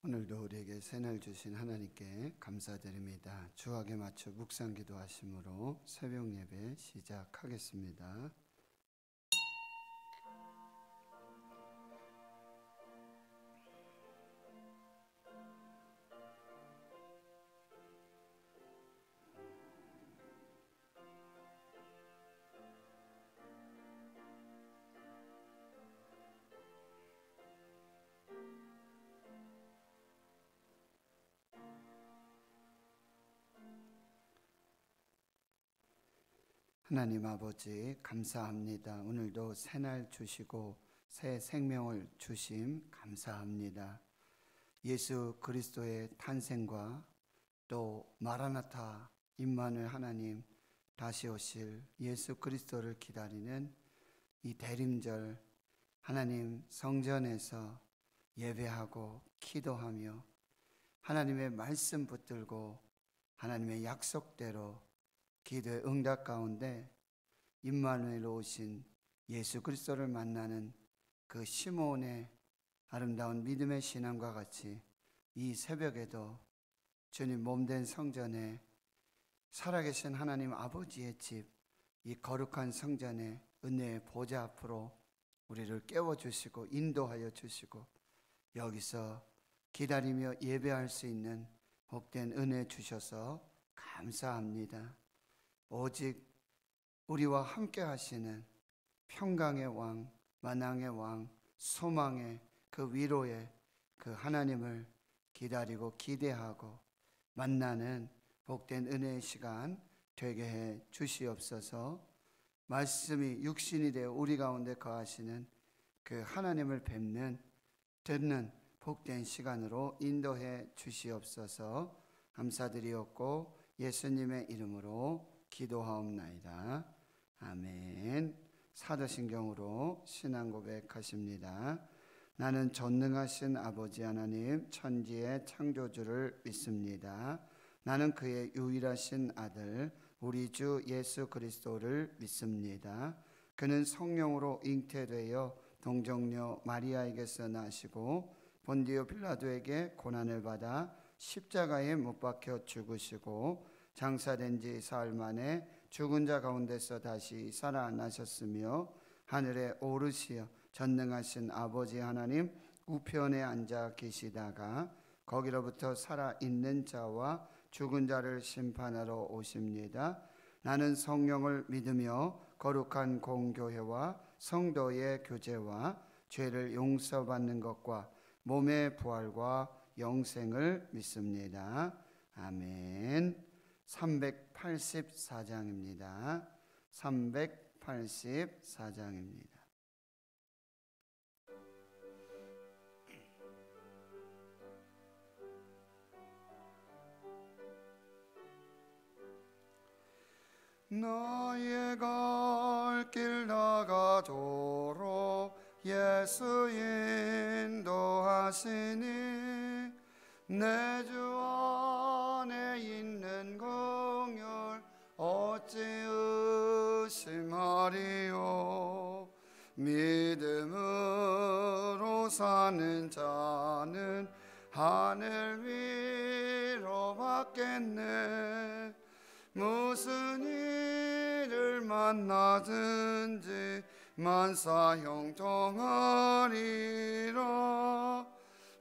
오늘도 우리에게 새날 주신 하나님께 감사드립니다. 주악에 맞춰 묵상 기도하심으로 새벽 예배 시작하겠습니다. 하나님 아버지 감사합니다. 오늘도 새날 주시고 새 생명을 주심 감사합니다. 예수 그리스도의 탄생과 또 마라나타 임마누엘 하나님 다시 오실 예수 그리스도를 기다리는 이 대림절 하나님 성전에서 예배하고 기도하며 하나님의 말씀 붙들고 하나님의 약속대로 기도의 응답 가운데 임마누엘로 오신 예수 그리스도를 만나는 그 시몬의 아름다운 믿음의 신앙과 같이 이 새벽에도 주님 몸된 성전에 살아계신 하나님 아버지의 집, 이 거룩한 성전의 은혜의 보좌 앞으로 우리를 깨워주시고 인도하여 주시고 여기서 기다리며 예배할 수 있는 복된 은혜 주셔서 감사합니다. 오직 우리와 함께 하시는 평강의 왕, 만왕의 왕, 소망의 그 위로의 그 하나님을 기다리고 기대하고 만나는 복된 은혜의 시간 되게 해 주시옵소서. 말씀이 육신이 되어 우리 가운데 거하시는 그 하나님을 뵙는 듣는 복된 시간으로 인도해 주시옵소서. 감사드리옵고 예수님의 이름으로 기도하옵나이다. 아멘. 사도신경으로 신앙 고백하십니다. 나는 전능하신 아버지 하나님 천지의 창조주를 믿습니다. 나는 그의 유일하신 아들 우리 주 예수 그리스도를 믿습니다. 그는 성령으로 잉태되어 동정녀 마리아에게서 나시고 본디오 빌라도에게 고난을 받아 십자가에 못 박혀 죽으시고 장사된 지 사흘 만에 죽은 자 가운데서 다시 살아나셨으며 하늘에 오르시어 전능하신 아버지 하나님 우편에 앉아 계시다가 거기로부터 살아있는 자와 죽은 자를 심판하러 오십니다. 나는 성령을 믿으며 거룩한 공교회와 성도의 교제와 죄를 용서받는 것과 몸의 부활과 영생을 믿습니다. 아멘. 384장입니다. 384장입니다. 너의 갈 길 나가도록 예수 인도하시니 내 주 안에 있는 긍휼 어찌 의심하리요. 믿음으로 사는 자는 하늘 위로 받겠네. 무슨 일을 만나든지 만사 형통하리라.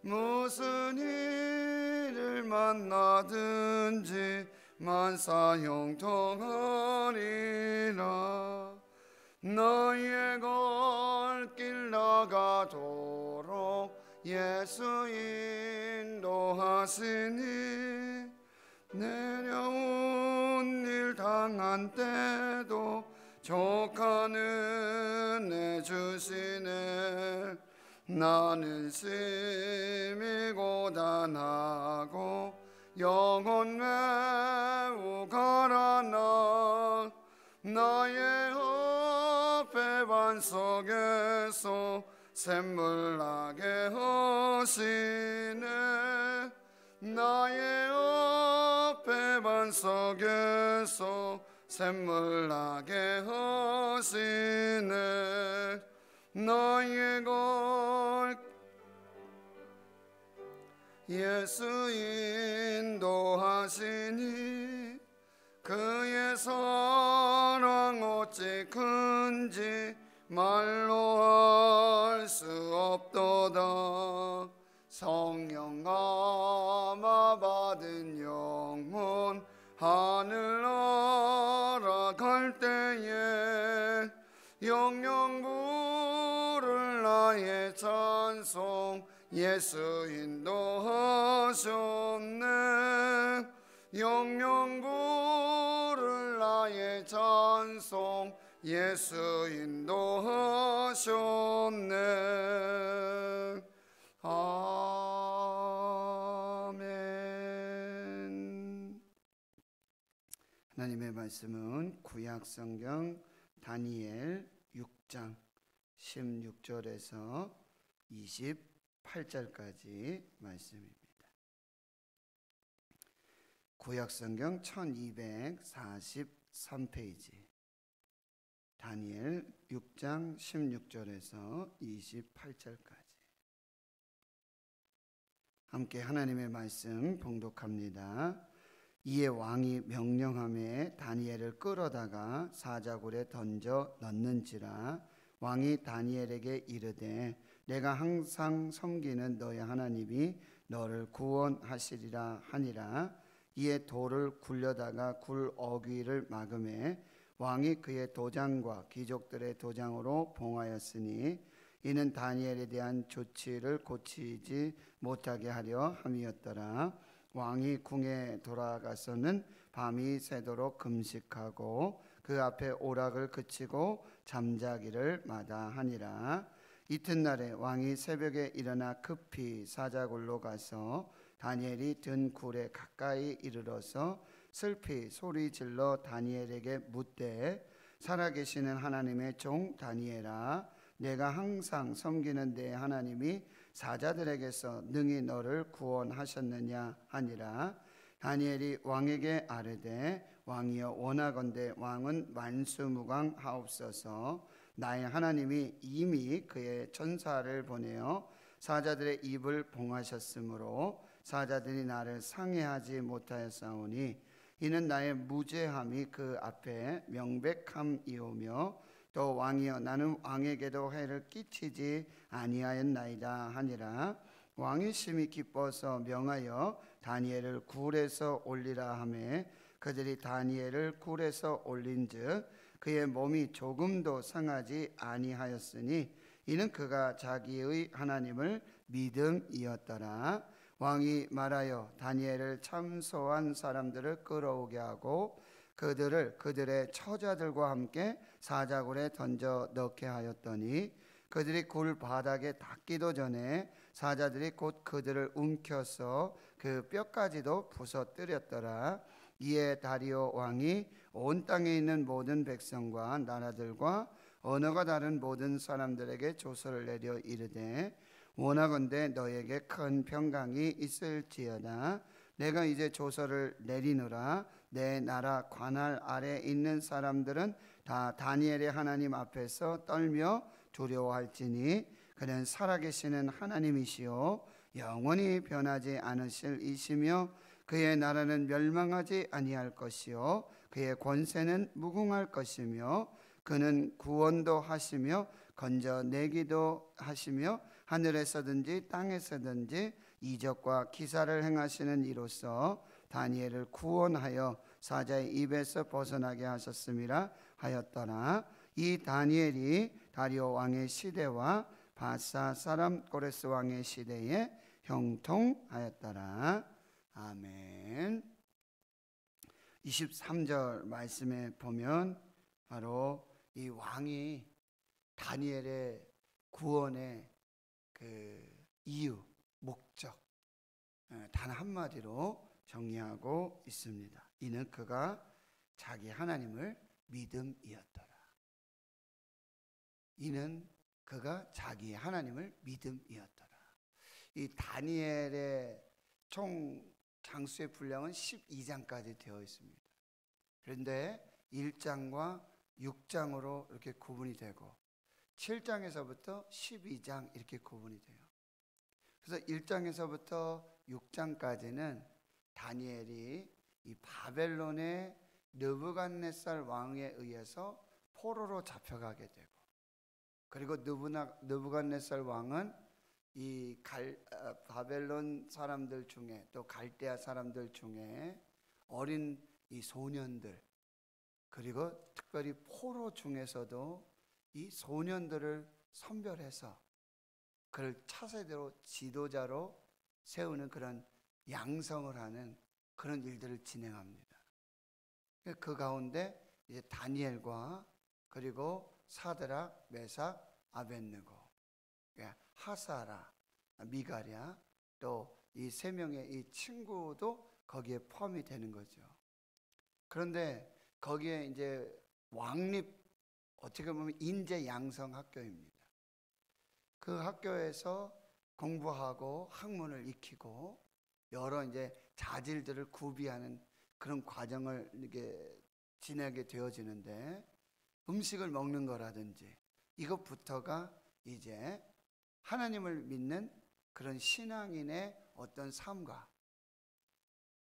무슨 일을 만나든지 만사 형통하리라. 너의 갈 길 나가도록 예수 인도하시니 내려온 일 당한 때도 족한 은혜 주시네. 나는 심히 고단하고 영혼 매우 가라나 나의 앞에 반석에서 샘물 나게 하시네. 나의 앞에 반석에서 샘물 나게 하시네. 너의 걸 예수 인도하시니 그의 사랑 어찌 큰지 말로 할 수 없도다. 성령 감화 받은 영혼 하늘 날아갈 때에 영영 부를 나의 찬송 예수 인도하셨네. 영영 부를 나의 찬송 예수 인도하셨네. 아멘. 하나님의 말씀은 구약성경 다니엘 6장 16절에서 28절까지 말씀입니다. 구약성경 1243페이지 다니엘 6장 16절에서 28절까지 함께 하나님의 말씀 봉독합니다. 이에 왕이 명령하매 다니엘을 끌어다가 사자굴에 던져 넣는지라. 왕이 다니엘에게 이르되 내가 항상 섬기는 너의 하나님이 너를 구원하시리라 하니라. 이에 돌을 굴려다가 굴 어귀를 막음에 왕이 그의 도장과 귀족들의 도장으로 봉하였으니 이는 다니엘에 대한 조치를 고치지 못하게 하려 함이었더라. 왕이 궁에 돌아가서는 밤이 새도록 금식하고 그 앞에 오락을 그치고 잠자기를 마다하니라. 이튿날에 왕이 새벽에 일어나 급히 사자굴로 가서 다니엘이 든 굴에 가까이 이르러서 슬피 소리질러 다니엘에게 묻되 살아계시는 하나님의 종 다니엘아, 내가 항상 섬기는 내 하나님이 사자들에게서 능히 너를 구원하셨느냐 하니라. 다니엘이 왕에게 아뢰되 왕이여 원하건대 왕은 만수무강하옵소서. 나의 하나님이 이미 그의 천사를 보내어 사자들의 입을 봉하셨으므로 사자들이 나를 상해하지 못하였사오니 이는 나의 무죄함이 그 앞에 명백함이오며 또 왕이여 나는 왕에게도 해를 끼치지 아니하였나이다 하니라. 왕이 심히 기뻐서 명하여 다니엘을 굴에서 올리라 하매 그들이 다니엘을 굴에서 올린즉 그의 몸이 조금도 상하지 아니하였으니 이는 그가 자기의 하나님을 믿음이었더라. 왕이 말하여 다니엘을 참소한 사람들을 끌어오게 하고 그들을 그들의 처자들과 함께 사자굴에 던져 넣게 하였더니 그들이 굴 바닥에 닿기도 전에 사자들이 곧 그들을 움켜서 그 뼈까지도 부서뜨렸더라. 이에 다리오 왕이 온 땅에 있는 모든 백성과 나라들과 언어가 다른 모든 사람들에게 조서를 내려 이르되 원하건대 너에게 큰 평강이 있을지어다. 내가 이제 조서를 내리노라. 내 나라 관할 아래 있는 사람들은 다 다니엘의 하나님 앞에서 떨며 두려워할지니 그는 살아계시는 하나님이시요 영원히 변하지 않으실 이시며 그의 나라는 멸망하지 아니할 것이요 그의 권세는 무궁할 것이며 그는 구원도 하시며 건져내기도 하시며 하늘에서든지 땅에서든지 이적과 기사를 행하시는 이로써 다니엘을 구원하여 사자의 입에서 벗어나게 하셨음이라 하였더라. 이 다니엘이 다리오 왕의 시대와 바사 사람 고레스 왕의 시대에 형통하였더라. 아멘. 23절 말씀에 보면 바로 이 왕이 다니엘의 구원의 그 이유, 목적 단 한마디로 정리하고 있습니다. 이는 그가 자기 하나님을 믿음이었더라. 이는 그가 자기 하나님을 믿음이었더라. 이 다니엘의 총 장수의 분량은 12장까지 되어 있습니다. 그런데 1장과 6장으로 이렇게 구분이 되고 7장에서부터 12장 이렇게 구분이 돼요. 그래서 1장에서부터 6장까지는 다니엘이 이 바벨론의 느부갓네살 왕에 의해서 포로로 잡혀가게 되고, 그리고 느부갓네살 왕은 이 바벨론 사람들 중에, 또 갈대아 사람들 중에 어린 이 소년들, 그리고 특별히 포로 중에서도 이 소년들을 선별해서 그를 차세대로 지도자로 세우는 그런 양성을 하는 그런 일들을 진행합니다. 그 가운데 이제 다니엘과 그리고 사드락, 메삭, 아벳느고, 하사라, 미가랴, 또 이 세 명의 이 친구도 거기에 포함이 되는 거죠. 그런데 거기에 이제 왕립, 어떻게 보면 인재 양성 학교입니다. 그 학교에서 공부하고 학문을 익히고 여러 이제 자질들을 구비하는 그런 과정을 이렇게 지내게 되어지는데, 음식을 먹는 거라든지 이것부터가 이제 하나님을 믿는 그런 신앙인의 어떤 삶과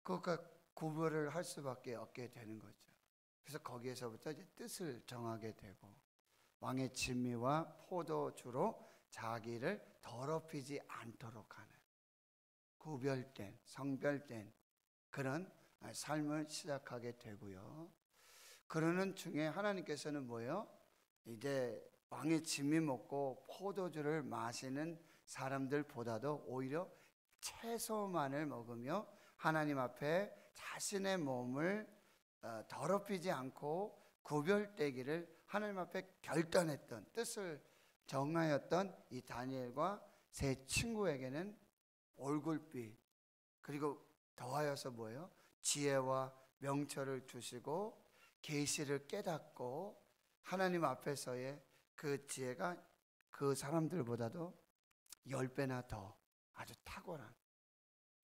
그것과 구별을 할 수밖에 없게 되는 거죠. 그래서 거기에서부터 이제 뜻을 정하게 되고, 왕의 진미와 포도주로 자기를 더럽히지 않도록 하는 구별된, 성별된 그런 삶을 시작하게 되고요. 그러는 중에 하나님께서는 뭐예요? 이제 왕의 진미 먹고 포도주를 마시는 사람들보다도 오히려 채소만을 먹으며 하나님 앞에 자신의 몸을 더럽히지 않고 구별되기를 하나님 앞에 결단했던, 뜻을 정하였던 이 다니엘과 세 친구에게는 얼굴빛, 그리고 더하여서 뭐예요? 지혜와 명철을 주시고 계시를 깨닫고 하나님 앞에서의 그 지혜가 그 사람들보다도 10배나 더 아주 탁월한,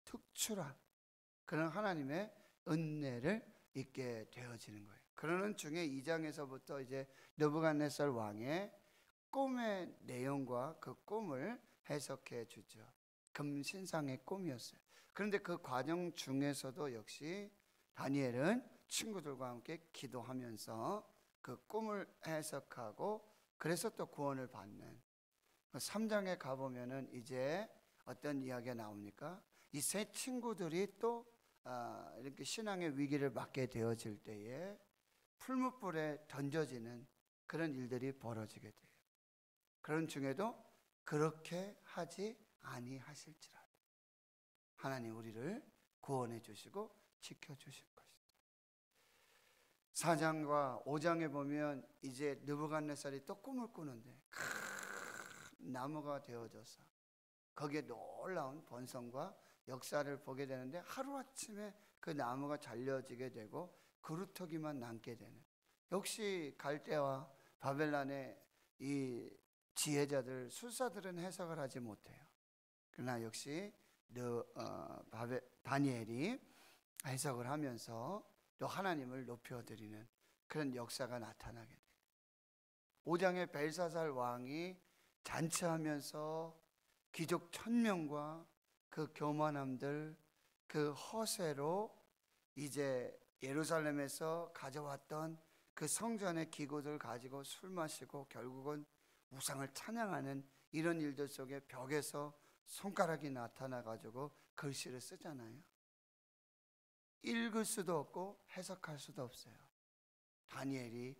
특출한 그런 하나님의 은혜를 있게 되어지는 거예요. 그러는 중에 2장에서부터 이제 느부갓네살 왕의 꿈의 내용과 그 꿈을 해석해 주죠. 금신상의 꿈이었어요. 그런데 그 과정 중에서도 역시 다니엘은 친구들과 함께 기도하면서 그 꿈을 해석하고, 그래서 또 구원을 받는 3장에 가보면은 이제 어떤 이야기가 나옵니까? 이 세 친구들이 또 이렇게 신앙의 위기를 맞게 되어질 때에 풀무불에 던져지는 그런 일들이 벌어지게 돼요. 그런 중에도 그렇게 하지 아니하실지라도 하나님 우리를 구원해 주시고 지켜 주실 것이다. 4장과 5장에 보면 이제 느부갓네살이 또 꿈을 꾸는데 큰 나무가 되어져서 거기에 놀라운 번성과 역사를 보게 되는데, 하루아침에 그 나무가 잘려지게 되고 그루터기만 남게 되는, 역시 갈대와 바벨론의 이 지혜자들, 술사들은 해석을 하지 못해요. 그러나 역시 다니엘이 해석을 하면서 또 하나님을 높여드리는 그런 역사가 나타나게 돼요. 5장에 벨사살 왕이 잔치하면서 귀족 1000명과 그 교만함들, 그 허세로 이제 예루살렘에서 가져왔던 그 성전의 기구들 가지고 술 마시고 결국은 우상을 찬양하는 이런 일들 속에 벽에서 손가락이 나타나 가지고 글씨를 쓰잖아요. 읽을 수도 없고 해석할 수도 없어요. 다니엘이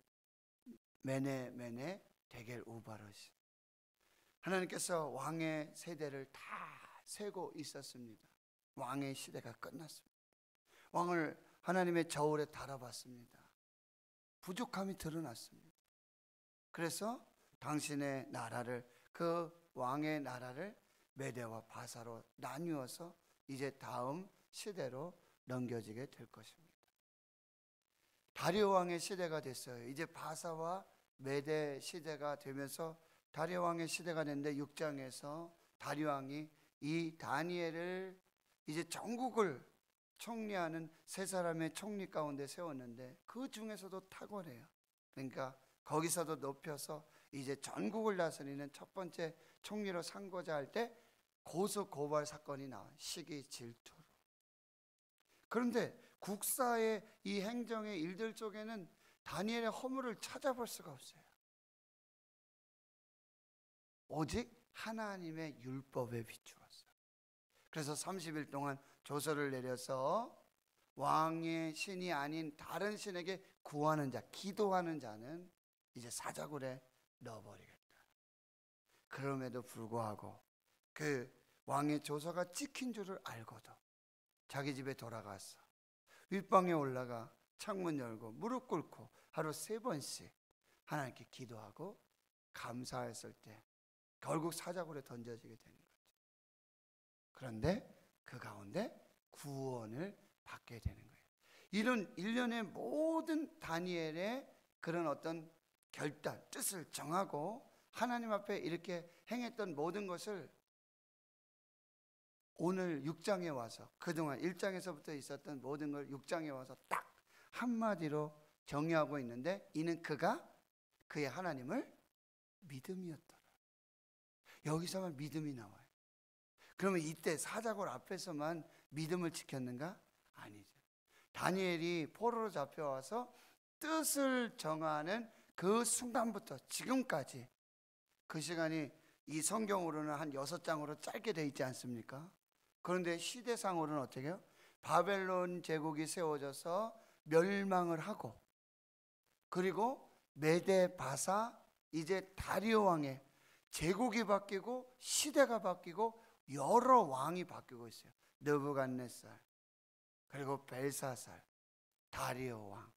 메네 데겔 우바르시, 하나님께서 왕의 세대를 다 세고 있었습니다. 왕의 시대가 끝났습니다. 왕을 하나님의 저울에 달아봤습니다. 부족함이 드러났습니다. 그래서 당신의 나라를, 그 왕의 나라를 메대와 바사로 나누어서 이제 다음 시대로 넘겨지게 될 것입니다. 다리오 왕의 시대가 됐어요. 이제 바사와 메대 시대가 되면서 다리오 왕의 시대가 됐는데, 6장에서 다리오 왕이 이 다니엘을 이제 전국을 총리하는 세 사람의 총리 가운데 세웠는데 그 중에서도 탁월해요. 그러니까 거기서도 높여서 이제 전국을 다스리는 첫 번째 총리로 삼고자 할 때 고소 고발 사건이 나와요. 시기 질투로. 그런데 국사의 이 행정의 일들 속에는 다니엘의 허물을 찾아볼 수가 없어요. 오직 하나님의 율법에 비추었어요. 그래서 30일 동안 조서를 내려서 왕의 신이 아닌 다른 신에게 구하는 자, 기도하는 자는 이제 사자굴에 넣어버리겠다. 그럼에도 불구하고 그 왕의 조서가 찍힌 줄을 알고도 자기 집에 돌아가서 윗방에 올라가 창문 열고 무릎 꿇고 하루 3번씩 하나님께 기도하고 감사했을 때 결국 사자굴에 던져지게 되는 거죠. 그런데 그 가운데 구원을 받게 되는 거예요. 이런 일련의 모든 다니엘의 그런 어떤 결단, 뜻을 정하고 하나님 앞에 이렇게 행했던 모든 것을 오늘 6장에 와서 그동안 1장에서부터 있었던 모든 걸 6장에 와서 딱 한마디로 정의하고 있는데, 이는 그가 그의 하나님을 믿음이었더라. 여기서만 믿음이 나와요. 그러면 이때 사자굴 앞에서만 믿음을 지켰는가? 아니죠. 다니엘이 포로로 잡혀와서 뜻을 정하는 그 순간부터 지금까지 그 시간이 이 성경으로는 한 6장으로 짧게 되어 있지 않습니까? 그런데 시대상으로는 어떻게 해요? 바벨론 제국이 세워져서 멸망을 하고, 그리고 메데 바사 이제 다리오 왕의 제국이 바뀌고 시대가 바뀌고 여러 왕이 바뀌고 있어요. 느부갓네살, 그리고 벨사살, 다리오 왕,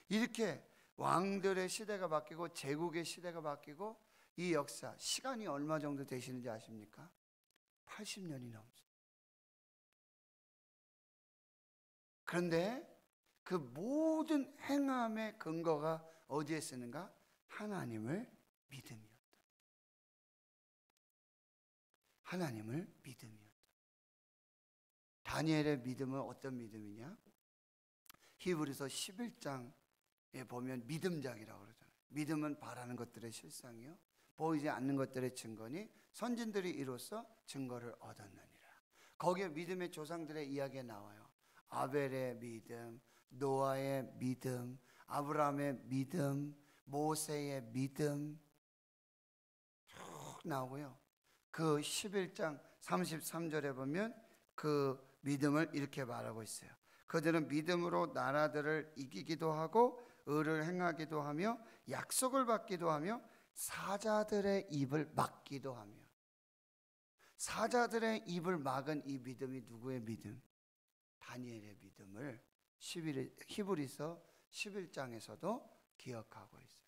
이렇게 왕들의 시대가 바뀌고 제국의 시대가 바뀌고, 이 역사 시간이 얼마 정도 되시는지 아십니까? 80년이 넘습니다. 그런데 그 모든 행함의 근거가 어디에 쓰는가? 하나님을 믿음이었다. 하나님을 믿음이었다. 다니엘의 믿음은 어떤 믿음이냐? 히브리서 11장에 보면 믿음장이라고 그러잖아요. 믿음은 바라는 것들의 실상이요, 보이지 않는 것들의 증거니 선진들이 이로써 증거를 얻었느니라. 거기에 믿음의 조상들의 이야기가 나와요. 아벨의 믿음, 노아의 믿음, 아브라함의 믿음, 모세의 믿음 쭉 나오고요. 그 11장 33절에 보면 그 믿음을 이렇게 말하고 있어요. 그들은 믿음으로 나라들을 이기기도 하고 의를 행하기도 하며 약속을 받기도 하며 사자들의 입을 막기도 하며. 사자들의 입을 막은 이 믿음이 누구의 믿음? 다니엘의 믿음을 히브리서 11장에서도 기억하고 있어요.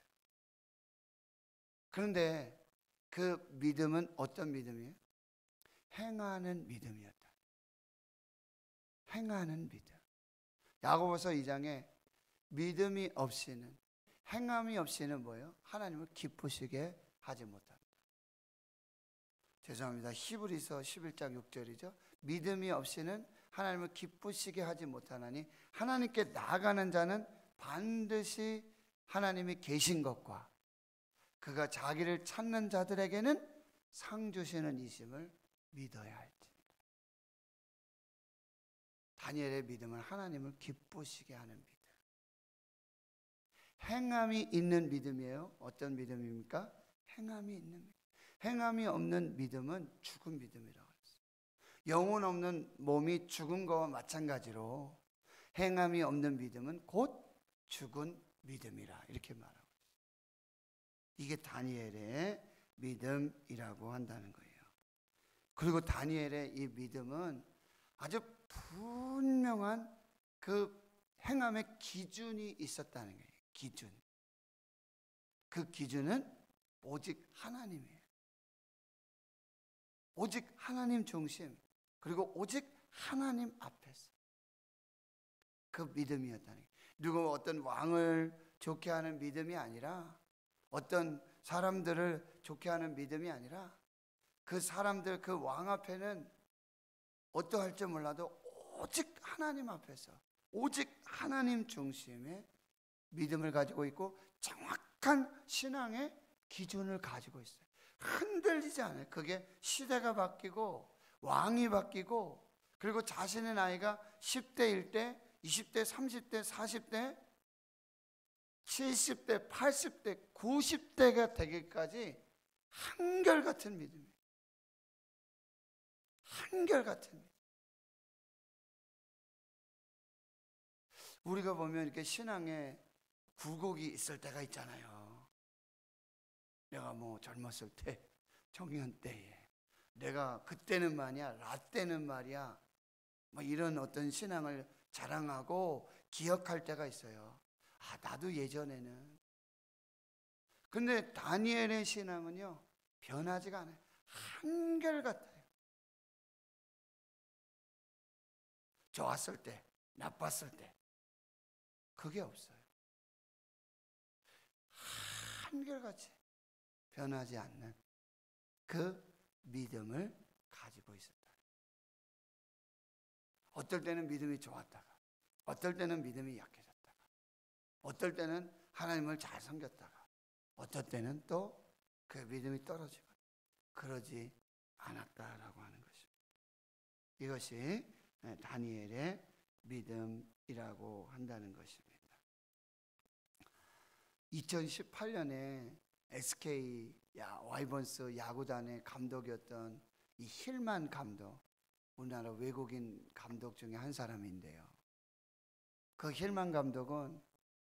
그런데 그 믿음은 어떤 믿음이에요? 행하는 믿음이었다. 행하는 믿음. 야고보서 2장에 믿음이 없이는, 행함이 없이는 뭐예요? 하나님을 기쁘시게 하지 못한다. 죄송합니다. 히브리서 11장 6절이죠. 믿음이 없이는 하나님을 기쁘시게 하지 못하나니 하나님께 나아가는 자는 반드시 하나님이 계신 것과 그가 자기를 찾는 자들에게는 상 주시는 이심을 믿어야 할지니라. 다니엘의 믿음은 하나님을 기쁘시게 하는 믿음. 행함이 있는 믿음이에요. 어떤 믿음입니까? 행함이 있는 믿음. 행함이 없는 믿음은 죽은 믿음이라고 했어요. 영혼 없는 몸이 죽은 것과 마찬가지로 행함이 없는 믿음은 곧 죽은 믿음이라, 이렇게 말하고 있어요. 이게 다니엘의 믿음이라고 한다는 거예요. 그리고 다니엘의 이 믿음은 아주 분명한 그 행함의 기준이 있었다는 거예요. 기준. 그 기준은 오직 하나님이에요. 오직 하나님 중심, 그리고 오직 하나님 앞에서 그 믿음이었다는 거예요. 누구 어떤 왕을 좋게 하는 믿음이 아니라, 어떤 사람들을 좋게 하는 믿음이 아니라, 그 사람들, 그 왕 앞에는 어떠할지 몰라도 오직 하나님 앞에서 오직 하나님 중심의 믿음을 가지고 있고 정확한 신앙의 기준을 가지고 있어요. 흔들리지 않아요. 그게 시대가 바뀌고 왕이 바뀌고 그리고 자신의 나이가 10대일 때, 20대, 30대, 40대, 70대, 80대, 90대가 되기까지 한결같은 믿음이에요. 한결같은 믿음. 우리가 보면 이렇게 신앙에 굴곡이 있을 때가 있잖아요. 내가 뭐 젊었을 때, 청년 때에 내가 그때는 말이야, 라떼는 말이야, 뭐 이런 어떤 신앙을 자랑하고 기억할 때가 있어요. 아, 나도 예전에는. 근데 다니엘의 신앙은요, 변하지가 않아요. 한결같아요. 좋았을 때, 나빴을 때, 그게 없어요. 한결같이 변하지 않는 그 믿음을 가지고 있었다. 어떨 때는 믿음이 좋았다가, 어떨 때는 믿음이 약해졌다가, 어떨 때는 하나님을 잘 섬겼다가, 어떨 때는 또 그 믿음이 떨어지고 그러지 않았다라고 하는 것입니다. 이것이 다니엘의 믿음이라고 한다는 것입니다. 2018년에 SK 와이번스 야구단의 감독이었던 이 힐만 감독, 우리나라 외국인 감독 중에 한 사람인데요. 그 힐만 감독은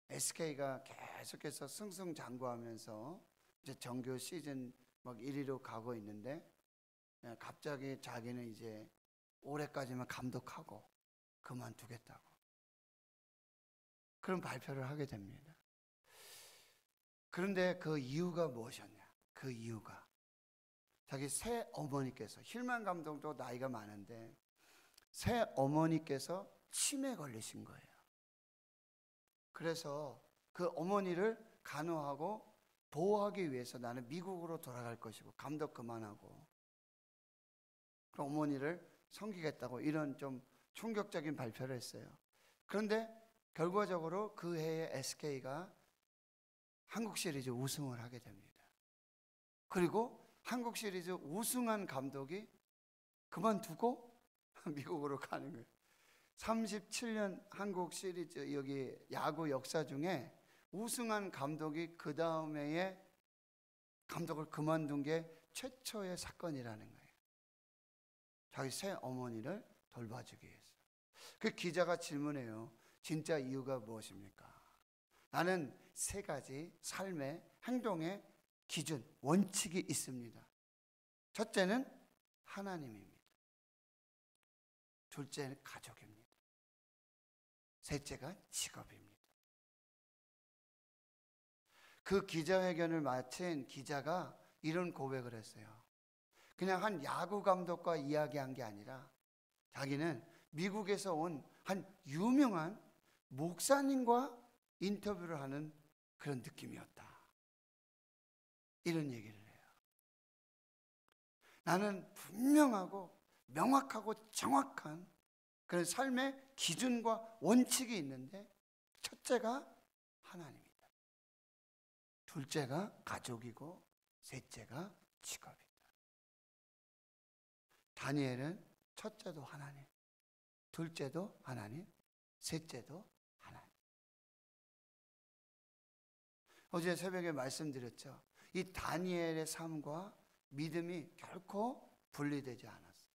SK가 계속해서 승승장구하면서 이제 정규 시즌 막 1위로 가고 있는데 갑자기 자기는 이제 올해까지만 감독하고 그만두겠다고 그런 발표를 하게 됩니다. 그런데 그 이유가 무엇이었냐? 그 이유가 자기 새 어머니께서, 힐만 감독도 나이가 많은데 새 어머니께서 치매에 걸리신 거예요. 그래서 그 어머니를 간호하고 보호하기 위해서 나는 미국으로 돌아갈 것이고 감독 그만하고 그 어머니를 섬기겠다고 이런 좀 충격적인 발표를 했어요. 그런데 결과적으로 그 해에 SK가 한국 시리즈 우승을 하게 됩니다. 그리고 한국 시리즈 우승한 감독이 그만두고 미국으로 가는 거예요. 37년 한국 시리즈 여기 야구 역사 중에 우승한 감독이 그 다음 해에 감독을 그만둔 게 최초의 사건이라는 거예요. 자기 새 어머니를 돌봐주기 위해서. 그 기자가 질문해요. 진짜 이유가 무엇입니까? 나는 세 가지 삶의 행동의 기준, 원칙이 있습니다. 첫째는 하나님입니다. 둘째는 가족입니다. 셋째가 직업입니다. 그 기자회견을 마친 기자가 이런 고백을 했어요. 그냥 한 야구 감독과 이야기한 게 아니라 자기는 미국에서 온 한 유명한 목사님과 인터뷰를 하는 그런 느낌이었다. 이런 얘기를 해요. 나는 분명하고 명확하고 정확한 그런 삶의 기준과 원칙이 있는데 첫째가 하나님이다. 둘째가 가족이고 셋째가 직업이다. 다니엘은 첫째도 하나님, 둘째도 하나님, 셋째도 하나님. 어제 새벽에 말씀드렸죠. 이 다니엘의 삶과 믿음이 결코 분리되지 않았어요.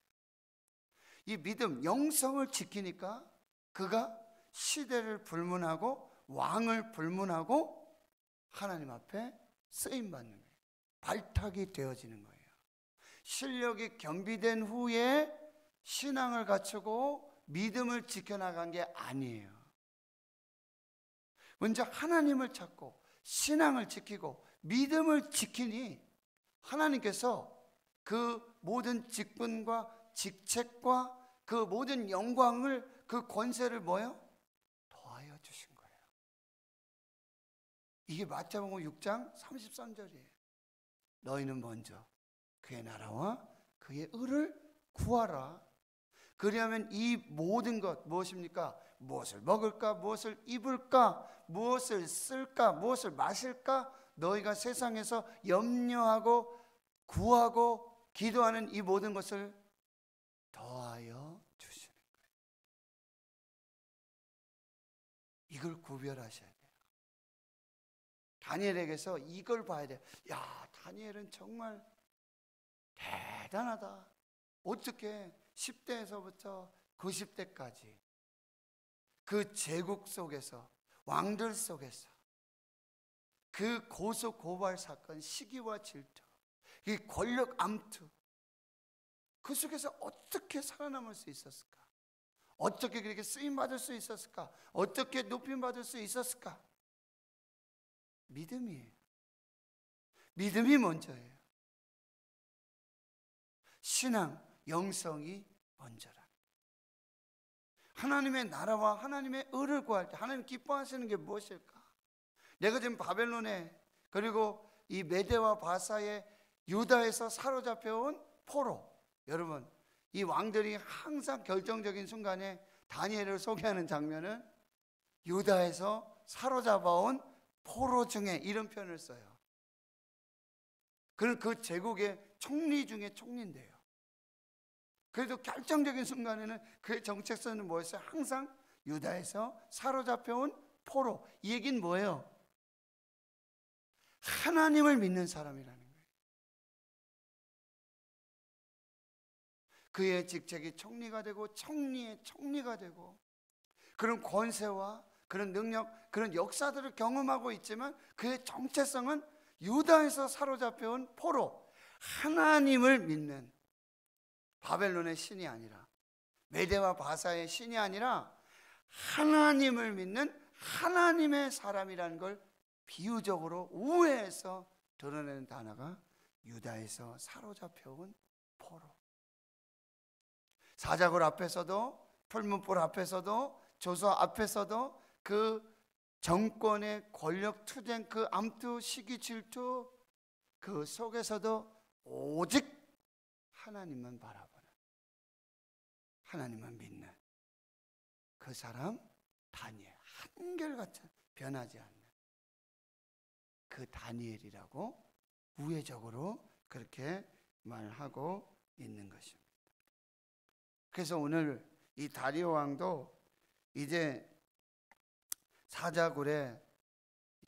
이 믿음, 영성을 지키니까 그가 시대를 불문하고 왕을 불문하고 하나님 앞에 쓰임받는 거예요. 발탁이 되어지는 거예요. 실력이 겸비된 후에 신앙을 갖추고 믿음을 지켜나간 게 아니에요. 먼저 하나님을 찾고 신앙을 지키고 믿음을 지키니 하나님께서 그 모든 직분과 직책과 그 모든 영광을, 그 권세를 뭐요? 더하여 주신 거예요. 이게 마태복음 6장 33절이에요. 너희는 먼저 그의 나라와 그의 의를 구하라. 그리하면 이 모든 것, 무엇입니까? 무엇을 먹을까? 무엇을 입을까? 무엇을 쓸까? 무엇을 마실까? 너희가 세상에서 염려하고 구하고 기도하는 이 모든 것을 더하여 주시는 거예요. 이걸 구별하셔야 돼요. 다니엘에게서 이걸 봐야 돼요. 야, 다니엘은 정말 대단하다. 어떻게 10대에서부터 90대까지 그 제국 속에서, 왕들 속에서 그 고소 고발 사건, 시기와 질투, 이 권력 암투, 그 속에서 어떻게 살아남을 수 있었을까? 어떻게 그렇게 쓰임받을 수 있었을까? 어떻게 높임받을 수 있었을까? 믿음이에요. 믿음이 먼저예요. 신앙, 영성이 먼저라. 하나님의 나라와 하나님의 의를 구할 때 하나님 기뻐하시는 게 무엇일까? 내가 지금 바벨론에, 그리고 이 메대와 바사의 유다에서 사로잡혀온 포로, 여러분 이 왕들이 항상 결정적인 순간에 다니엘을 소개하는 장면은 유다에서 사로잡아온 포로 중에, 이런 표현을 써요. 그 제국의 총리 중에 총리인데요. 그래도 결정적인 순간에는 그의 정체성은 뭐였어요? 항상 유다에서 사로잡혀온 포로. 이 얘기는 뭐예요? 하나님을 믿는 사람이라는 거예요. 그의 직책이 총리가 되고 총리의 총리가 되고 그런 권세와 그런 능력, 그런 역사들을 경험하고 있지만 그의 정체성은 유다에서 사로잡혀온 포로, 하나님을 믿는, 바벨론의 신이 아니라, 메대와 바사의 신이 아니라 하나님을 믿는 하나님의 사람이라는 걸 비유적으로 우회해서 드러내는 단어가 유다에서 사로잡혀온 포로. 사자굴 앞에서도, 풀문불 앞에서도, 조서 앞에서도 그 정권의 권력 투쟁, 그 암투, 시기, 질투, 그 속에서도 오직 하나님만 바라보는, 하나님만 믿는 그 사람 다니엘, 한결같은 변하지 않는 그 다니엘이라고 우회적으로 그렇게 말하고 있는 것입니다. 그래서 오늘 이 다리오 왕도 이제 사자굴에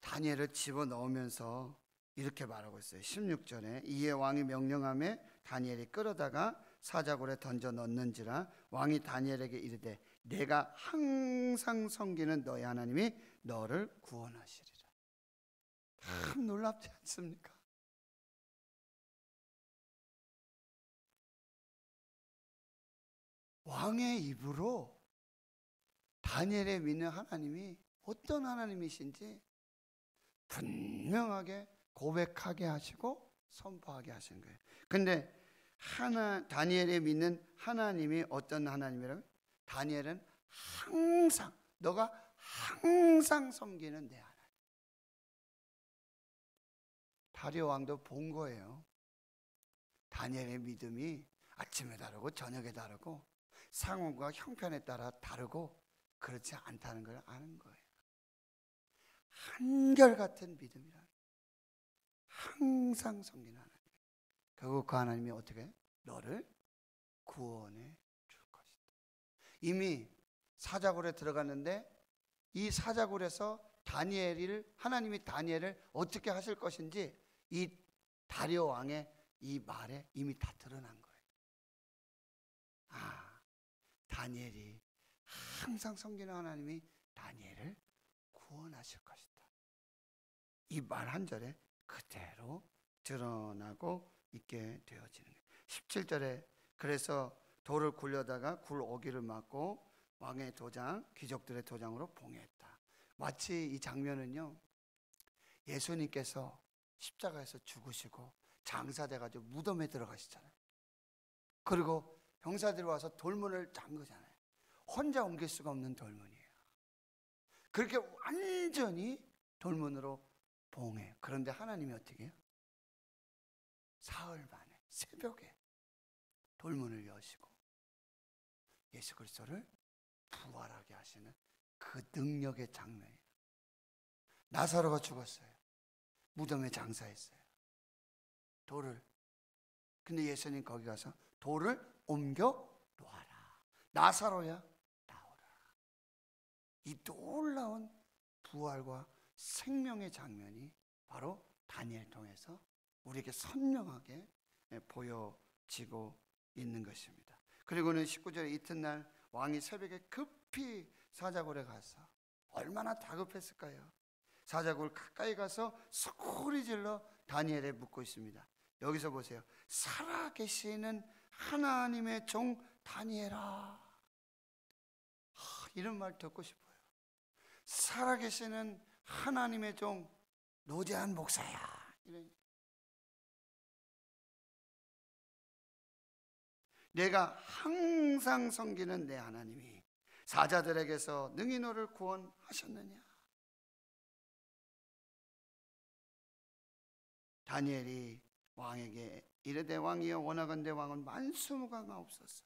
다니엘을 집어넣으면서 이렇게 말하고 있어요. 16절에 이에 왕이 명령하며 다니엘이 끌어다가 사자굴에 던져 넣는지라 왕이 다니엘에게 이르되 내가 항상 섬기는 너의 하나님이 너를 구원하시리라. 참 놀랍지 않습니까? 왕의 입으로 다니엘의 믿는 하나님이 어떤 하나님이신지 분명하게 고백하게 하시고 선포하게 하시는 거예요. 근데 다니엘이 믿는 하나님이 어떤 하나님이라면, 다니엘은 항상, 너가 항상 섬기는 내 하나님. 다리오 왕도 본 거예요. 다니엘의 믿음이 아침에 다르고 저녁에 다르고 상황과 형편에 따라 다르고 그렇지 않다는 걸 아는 거예요. 한결같은 믿음이라, 항상 섬기는 하나님. 결국 그 하나님이 어떻게 너를 구원해 줄 것이다. 이미 사자굴에 들어갔는데 이 사자굴에서 하나님이 다니엘을 어떻게 하실 것인지 이 다리오 왕의 이 말에 이미 다 드러난 거예요. 아, 다니엘이 항상 섬기는 하나님이 다니엘을 구원하실 것이다. 이 말 한 절에 그대로 드러나고 있게 되어지는 거예요. 17절에 그래서 돌을 굴려다가 굴 오기를 막고 왕의 도장, 귀족들의 도장으로 봉했다. 마치 이 장면은요, 예수님께서 십자가에서 죽으시고 장사돼가지고 무덤에 들어가시잖아요. 그리고 병사들이 와서 돌문을 잠그잖아요. 혼자 옮길 수가 없는 돌문이에요. 그렇게 완전히 돌문으로 봉해요. 그런데 하나님이 어떻게 해요? 사흘 만에 새벽에 돌문을 여시고 예수 그리스도를 부활하게 하시는 그 능력의 장면이에요. 나사로가 죽었어요. 무덤에 장사했어요. 돌을 근데 예수님 거기 가서 돌을 옮겨 놓아라. 나사로야 나오라. 이 놀라운 부활과 생명의 장면이 바로 다니엘 통해서 우리에게 선명하게 보여지고 있는 것입니다. 그리고는 19절에 이튿날 왕이 새벽에 급히 사자굴에 가서, 얼마나 다급했을까요? 사자굴 가까이 가서 소리 질러 다니엘에 묻고 있습니다. 여기서 보세요. 살아계시는 하나님의 종 다니엘아. 이런 말 듣고 싶어요. 살아계시는 하나님의 종 노재한 목사야. 내가 항상 섬기는 내 하나님이 사자들에게서 능히 너를 구원하셨느냐? 다니엘이 왕에게 이르되 왕이여 원하건대 왕은 만수무강하옵소서.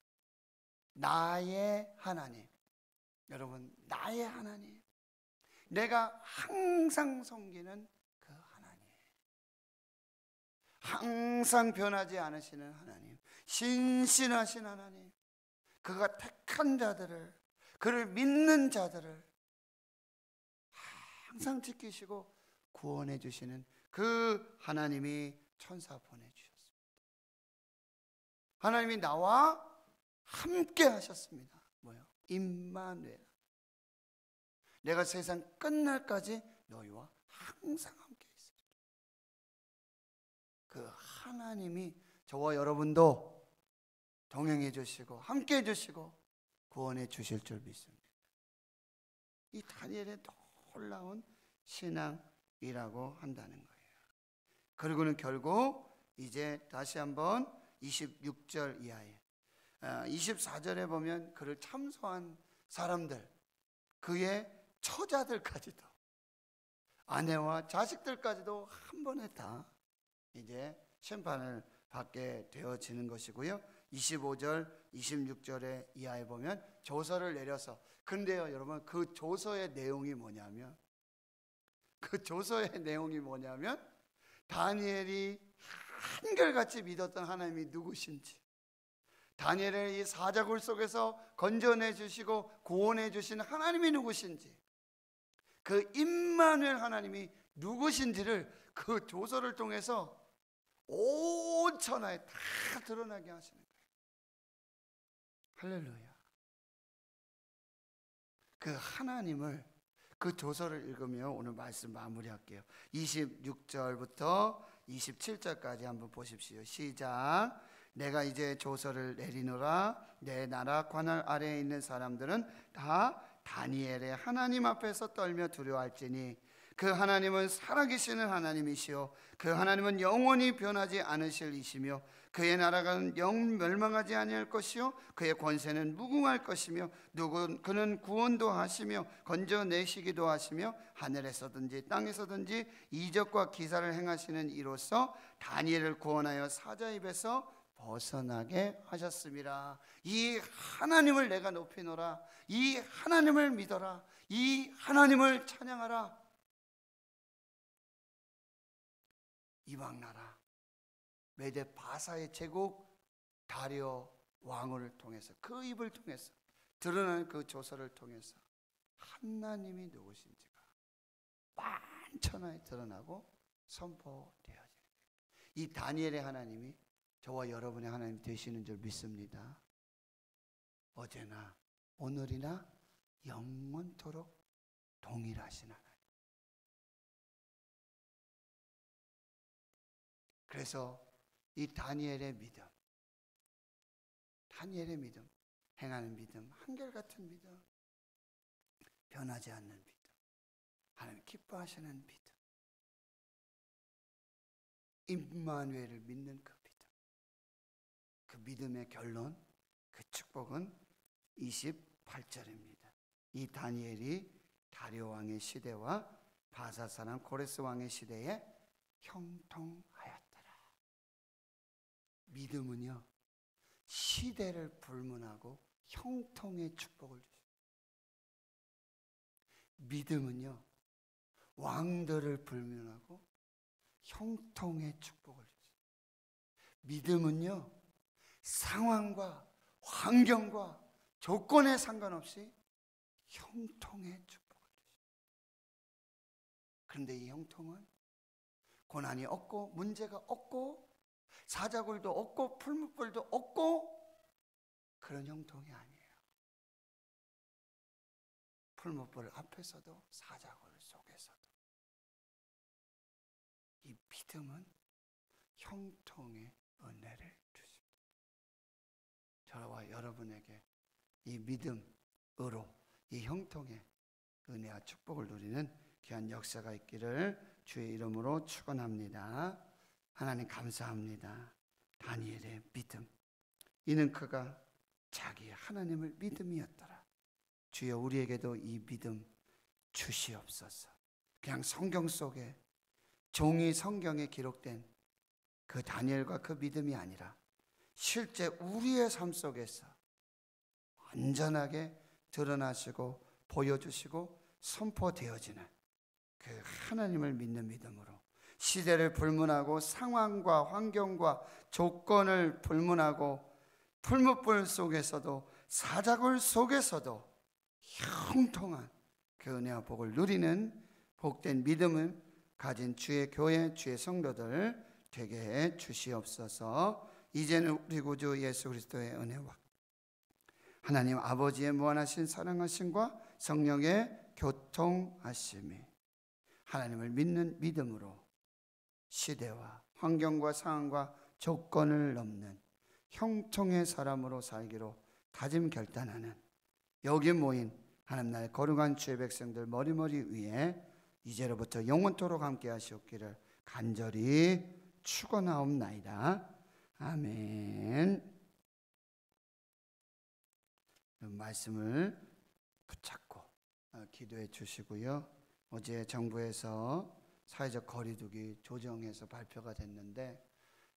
나의 하나님, 여러분, 나의 하나님, 내가 항상 섬기는 그 하나님, 항상 변하지 않으시는 하나님, 신실하신 하나님, 그가 택한 자들을, 그를 믿는 자들을 항상 지키시고 구원해 주시는 그 하나님이 천사 보내주셨습니다. 하나님이 나와 함께 하셨습니다. 뭐요? 임마누엘. 내가 세상 끝날까지 너희와 항상 함께 있으리라. 그 하나님이 저와 여러분도 동행해 주시고 함께 해 주시고 구원해 주실 줄 믿습니다. 이 다니엘의 놀라운 신앙이라고 한다는 거예요. 그리고는 결국 이제 다시 한번 26절 이하에 24절에 보면 그를 참소한 사람들, 그의 처자들까지도, 아내와 자식들까지도 한 번에 다 이제 심판을 받게 되어지는 것이고요. 25절, 26절에 이하에 보면 조서를 내려서, 근데요 여러분, 그 조서의 내용이 뭐냐면, 다니엘이 한결같이 믿었던 하나님이 누구신지, 다니엘을 이 사자굴 속에서 건져내 주시고 구원해 주신 하나님이 누구신지, 그 임마누엘 하나님이 누구신지를 그 조서를 통해서 온 천하에 다 드러나게 하시는 거예요. 할렐루야. 그 하나님을, 그 조서를 읽으며 오늘 말씀 마무리할게요. 26절부터 27절까지 한번 보십시오. 시작. 내가 이제 조서를 내리노라. 내 나라 관할 아래에 있는 사람들은 다 다니엘의 하나님 앞에서 떨며 두려워할지니 그 하나님은 살아계시는 하나님이시요 그 하나님은 영원히 변하지 않으실 이시며 그의 나라가 영 멸망하지 아니할 것이요 그의 권세는 무궁할 것이며 그는 구원도 하시며 건져내시기도 하시며 하늘에서든지 땅에서든지 이적과 기사를 행하시는 이로써 다니엘을 구원하여 사자 입에서 벗어나게 하셨습니다. 이 하나님을 내가 높이노라. 이 하나님을 믿어라. 이 하나님을 찬양하라. 이방 나라 메데 바사의 제국 다리오 왕을 통해서, 그 입을 통해서 드러나는 그 조서를 통해서 하나님이 누구신지가 만천하에 드러나고 선포되어지는 거예요. 이 다니엘의 하나님이 저와 여러분의 하나님 되시는 줄 믿습니다. 어제나 오늘이나 영원토록 동일하신 하나님. 그래서 이 다니엘의 믿음, 행하는 믿음, 한결같은 믿음, 변하지 않는 믿음, 하나님 기뻐하시는 믿음, 임마누엘을 믿는 그 믿음, 그 믿음의 결론, 그 축복은 28절입니다. 이 다니엘이 다리오 왕의 시대와 바사 사람 고레스 왕의 시대에 형통하였더라. 믿음은요, 시대를 불문하고 형통의 축복을 주십니다. 믿음은요, 왕들을 불문하고 형통의 축복을 주십니다. 믿음은요, 상황과 환경과 조건에 상관없이 형통의 축복을 주십니다. 그런데 이 형통은 고난이 없고 문제가 없고 사자굴도 없고 풀무불도 없고 그런 형통이 아니에요. 풀무불 앞에서도 사자굴 속에서도 이 믿음은 형통의 은혜를 주십니다. 저와 여러분에게 이 믿음으로 이 형통의 은혜와 축복을 누리는 귀한 역사가 있기를 주의 이름으로 축원합니다. 하나님 감사합니다. 다니엘의 믿음, 이는 그가 자기 하나님을 믿음이었더라. 주여, 우리에게도 이 믿음 주시옵소서. 그냥 성경 속에 종이 성경에 기록된 그 다니엘과 그 믿음이 아니라 실제 우리의 삶 속에서 완전하게 드러나시고 보여주시고 선포되어지는 그 하나님을 믿는 믿음으로 시대를 불문하고 상황과 환경과 조건을 불문하고 풀무불 속에서도 사자굴 속에서도 형통한 그 은혜와 복을 누리는 복된 믿음을 가진 주의 교회, 주의 성도들 되게 해 주시옵소서. 이제는 우리 구주 예수 그리스도의 은혜와 하나님 아버지의 무한하신 사랑하심과 성령의 교통하심이 하나님을 믿는 믿음으로 시대와 환경과 상황과 조건을 넘는 형통의 사람으로 살기로 다짐 결단하는 여기 모인 하나님 나라의 거룩한 주의 백성들 머리머리 위에 이제로부터 영원토록 함께 하시옵기를 간절히 축원하옵나이다. 아멘. 말씀을 붙잡고 기도해 주시고요. 어제 정부에서 사회적 거리두기 조정해서 발표가 됐는데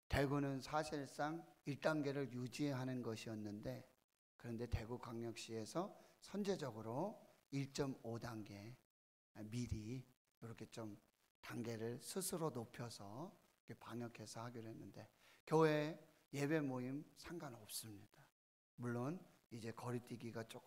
대구는 사실상 1단계를 유지하는 것이었는데 그런데 대구광역시에서 선제적으로 1.5단계 미리 이렇게 좀 단계를 스스로 높여서 방역해서 하기로 했는데 교회 예배 모임 상관없습니다. 물론 이제 거리뛰기가 조금